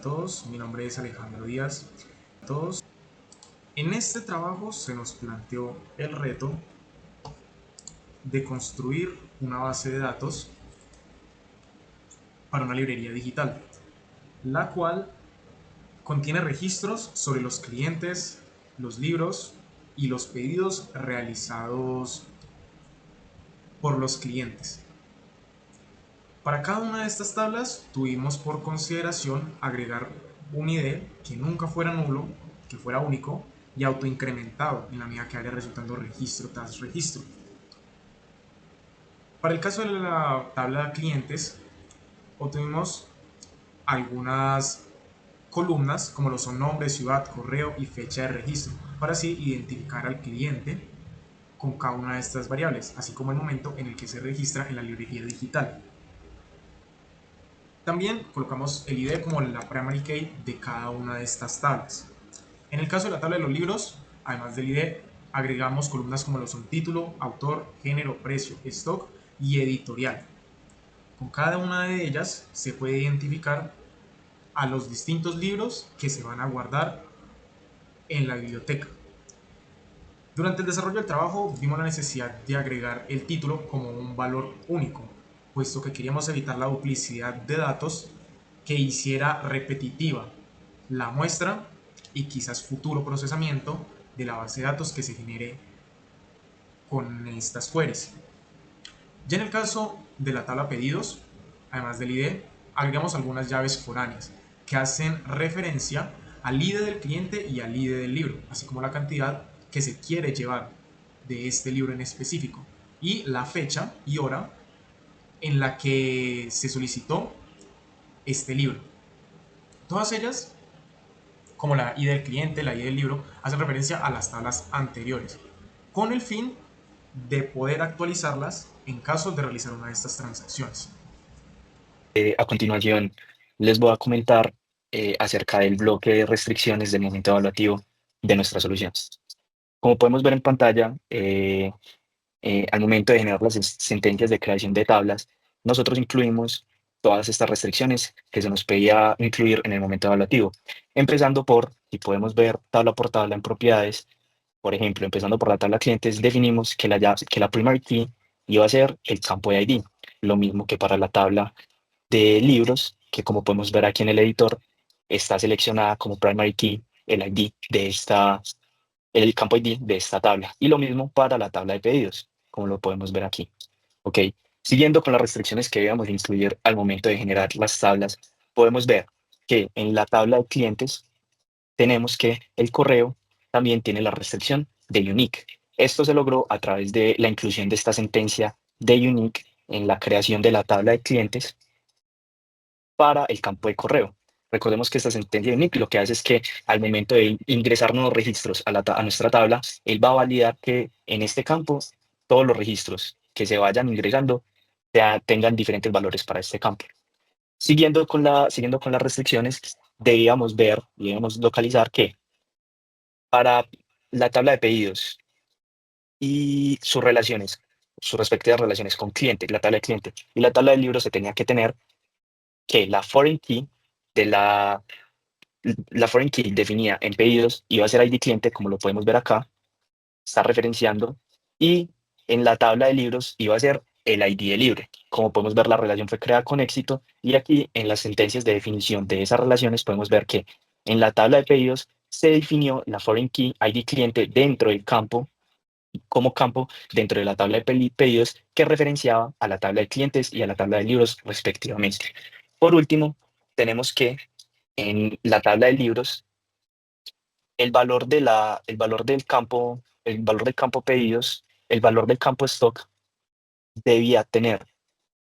Todos, mi nombre es Alejandro Díaz. Todos, en este trabajo se nos planteó el reto de construir una base de datos para una librería digital, la cual contiene registros sobre los clientes, los libros y los pedidos realizados por los clientes. Para cada una de estas tablas tuvimos por consideración agregar un ID que nunca fuera nulo, que fuera único y autoincrementado en la medida que vaya resultando registro tras registro. Para el caso de la tabla de clientes, obtuvimos algunas columnas como lo son nombre, ciudad, correo y fecha de registro, para así identificar al cliente con cada una de estas variables, así como el momento en el que se registra en la librería digital. También colocamos el ID como la primary key de cada una de estas tablas. En el caso de la tabla de los libros, además del ID, agregamos columnas como lo son título, autor, género, precio, stock y editorial. Con cada una de ellas se puede identificar a los distintos libros que se van a guardar en la biblioteca. Durante el desarrollo del trabajo vimos la necesidad de agregar el título como un valor único, puesto que queríamos evitar la duplicidad de datos que hiciera repetitiva la muestra y quizás futuro procesamiento de la base de datos que se genere con estas queries. Ya en el caso de la tabla pedidos, además del ID, agregamos algunas llaves foráneas que hacen referencia al ID del cliente y al ID del libro, así como la cantidad que se quiere llevar de este libro en específico y la fecha y hora en la que se solicitó este libro. Todas ellas, como la ID del cliente, la ID del libro, hacen referencia a las tablas anteriores, con el fin de poder actualizarlas en caso de realizar una de estas transacciones. A continuación, les voy a comentar acerca del bloque de restricciones del momento evaluativo de nuestra solución. Como podemos ver en pantalla, al momento de generar las sentencias de creación de tablas, nosotros incluimos todas estas restricciones que se nos pedía incluir en el momento evaluativo. Empezando por, si podemos ver tabla por tabla en propiedades, por ejemplo, empezando por la tabla clientes, definimos que la primary key iba a ser el campo de ID. Lo mismo que para la tabla de libros, que como podemos ver aquí en el editor, está seleccionada como primary key el ID de el campo ID de esta tabla. Y lo mismo para la tabla de pedidos, como lo podemos ver aquí. Ok, siguiendo con las restricciones que debemos incluir al momento de generar las tablas, podemos ver que en la tabla de clientes tenemos que el correo también tiene la restricción de unique. Esto se logró a través de la inclusión de esta sentencia de unique en la creación de la tabla de clientes para el campo de correo. Recordemos que esta sentencia de unique lo que hace es que al momento de ingresar nuevos registros a nuestra tabla, él va a validar que en este campo todos los registros que se vayan ingresando tengan diferentes valores para este campo. Siguiendo con las restricciones, debíamos localizar que para la tabla de pedidos y sus respectivas relaciones con cliente, la tabla de cliente y la tabla de libros, se tenía que tener que de la foreign key definida en pedidos iba a ser ID cliente, como lo podemos ver acá, está referenciando, y en la tabla de libros iba a ser el ID de libre. Como podemos ver, la relación fue creada con éxito, y aquí en las sentencias de definición de esas relaciones podemos ver que en la tabla de pedidos se definió la foreign key ID cliente dentro del campo, como campo dentro de la tabla de pedidos, que referenciaba a la tabla de clientes y a la tabla de libros respectivamente. Por último, tenemos que en la tabla de libros el valor del campo pedidos, el valor del campo stock debía tener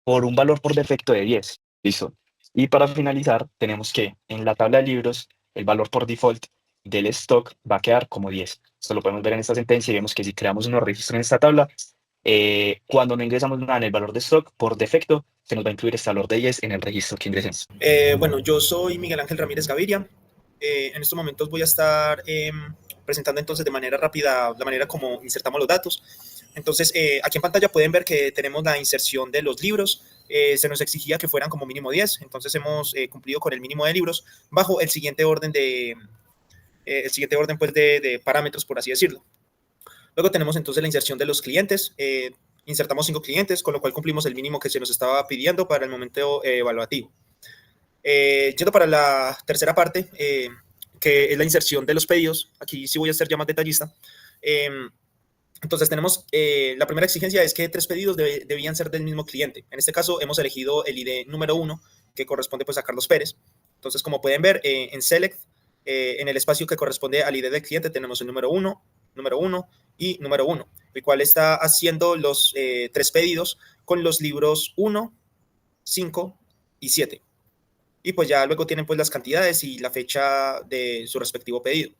por un valor por defecto de 10. ¿Listo? Y para finalizar, tenemos que en la tabla de libros, el valor por default del stock va a quedar como 10. Esto lo podemos ver en esta sentencia y vemos que si creamos un nuevo registro en esta tabla, cuando no ingresamos nada en el valor de stock, por defecto, se nos va a incluir este valor de 10 en el registro que ingresemos. Bueno, yo soy Miguel Ángel Ramírez Gaviria. En estos momentos voy a estar presentando entonces de manera rápida la manera como insertamos los datos. Entonces, aquí en pantalla pueden ver que tenemos la inserción de los libros. se nos exigía que fueran como mínimo 10, entonces hemos cumplido con el mínimo de libros bajo el siguiente orden pues de parámetros, por así decirlo. Luego tenemos entonces la inserción de los clientes. Insertamos 5 clientes, con lo cual cumplimos el mínimo que se nos estaba pidiendo para el momento evaluativo. Yendo para la tercera parte, que es la inserción de los pedidos. Aquí sí voy a ser ya más detallista. Entonces tenemos, la primera exigencia es que 3 pedidos debían ser del mismo cliente. En este caso hemos elegido el ID número 1, que corresponde pues a Carlos Pérez. Entonces, como pueden ver, en Select, en el espacio que corresponde al ID del cliente, tenemos el número 1 y número 1, el cual está haciendo los 3 pedidos con los libros 1, 5 y 7. Y pues ya luego tienen pues las cantidades y la fecha de su respectivo pedido.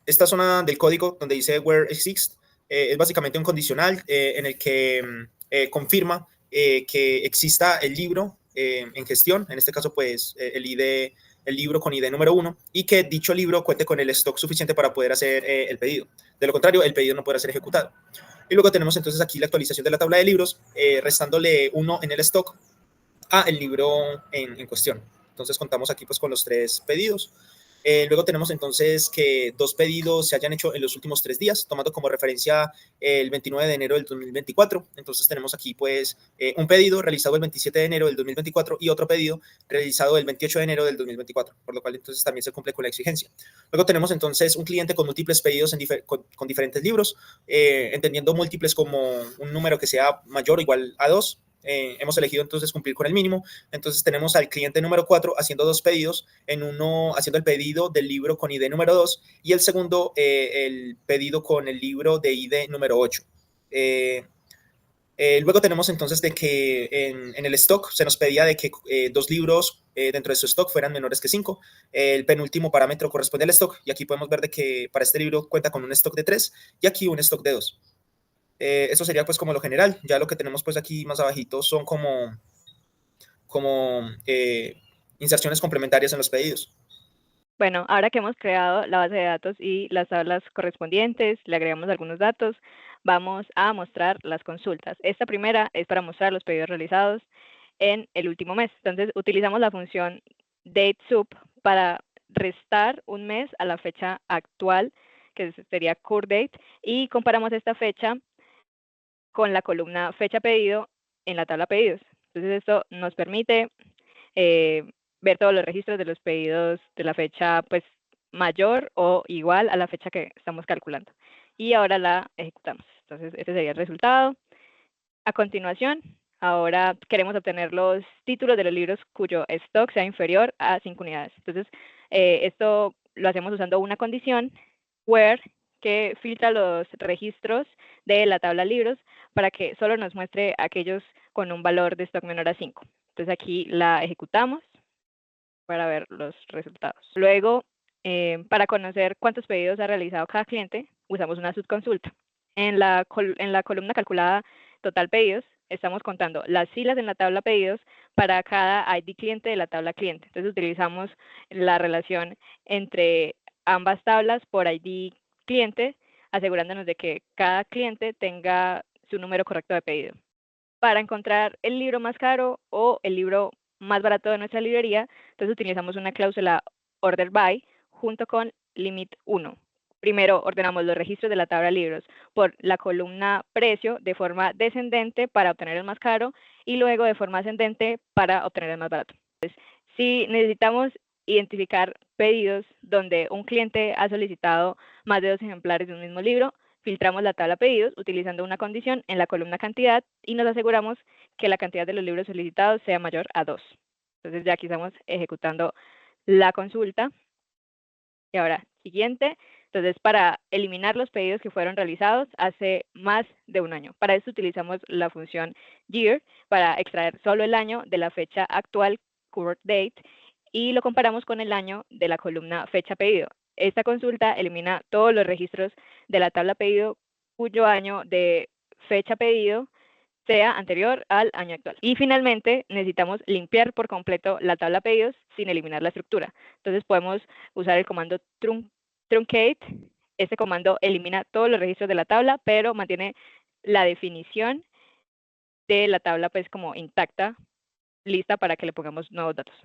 Esta zona del código donde dice where exists es básicamente un condicional en el que confirma que exista el libro en gestión, en este caso pues el libro con ID número 1, y que dicho libro cuente con el stock suficiente para poder hacer el pedido. De lo contrario, el pedido no podrá ser ejecutado. Y luego tenemos entonces aquí la actualización de la tabla de libros, restándole 1 en el stock a el libro en cuestión. Entonces contamos aquí pues con los 3 pedidos. Luego tenemos entonces que 2 pedidos se hayan hecho en los últimos 3 días, tomando como referencia el 29 de enero del 2024. Entonces tenemos aquí pues un pedido realizado el 27 de enero del 2024 y otro pedido realizado el 28 de enero del 2024, por lo cual entonces también se cumple con la exigencia. Luego tenemos entonces un cliente con múltiples pedidos con diferentes libros, entendiendo múltiples como un número que sea mayor o igual a 2. Hemos elegido entonces cumplir con el mínimo. Entonces tenemos al cliente número 4 haciendo 2 pedidos, en uno haciendo el pedido del libro con ID número 2 y el segundo el pedido con el libro de ID número 8. Luego tenemos entonces de que en el stock se nos pedía de que 2 libros dentro de su stock fueran menores que 5. El penúltimo parámetro corresponde al stock y aquí podemos ver de que para este libro cuenta con un stock de 3 y aquí un stock de 2. Eso sería pues como lo general. Ya lo que tenemos pues aquí más abajito son como inserciones complementarias en los pedidos. Bueno, ahora que hemos creado la base de datos y las tablas correspondientes, le agregamos algunos datos, vamos a mostrar las consultas. Esta primera es para mostrar los pedidos realizados en el último mes. Entonces, utilizamos la función dateSup para restar un mes a la fecha actual, que sería current date, y comparamos esta fecha con la columna fecha pedido en la tabla pedidos. Entonces, esto nos permite ver todos los registros de los pedidos de la fecha pues mayor o igual a la fecha que estamos calculando. Y ahora la ejecutamos. Entonces, este sería el resultado. A continuación, ahora queremos obtener los títulos de los libros cuyo stock sea inferior a 5 unidades. Entonces, esto lo hacemos usando una condición where que filtra los registros de la tabla libros para que solo nos muestre aquellos con un valor de stock menor a 5. Entonces aquí la ejecutamos para ver los resultados. Luego, para conocer cuántos pedidos ha realizado cada cliente, usamos una subconsulta. En la columna calculada total pedidos, estamos contando las filas en la tabla pedidos para cada ID cliente de la tabla cliente. Entonces utilizamos la relación entre ambas tablas por ID cliente, asegurándonos de que cada cliente tenga su número correcto de pedido. Para encontrar el libro más caro o el libro más barato de nuestra librería, entonces utilizamos una cláusula order by junto con limit 1. Primero ordenamos los registros de la tabla libros por la columna precio de forma descendente para obtener el más caro y luego de forma ascendente para obtener el más barato. Entonces, si necesitamos identificar pedidos donde un cliente ha solicitado más de 2 ejemplares de un mismo libro, filtramos la tabla pedidos utilizando una condición en la columna cantidad y nos aseguramos que la cantidad de los libros solicitados sea mayor a 2. Entonces ya aquí estamos ejecutando la consulta. Y ahora, siguiente. Entonces, para eliminar los pedidos que fueron realizados hace más de un año. Para eso utilizamos la función year para extraer solo el año de la fecha actual, current date, y lo comparamos con el año de la columna fecha pedido. Esta consulta elimina todos los registros de la tabla pedido cuyo año de fecha pedido sea anterior al año actual. Y finalmente, necesitamos limpiar por completo la tabla pedidos sin eliminar la estructura. Entonces podemos usar el comando truncate. Este comando elimina todos los registros de la tabla, pero mantiene la definición de la tabla pues como intacta, lista para que le pongamos nuevos datos.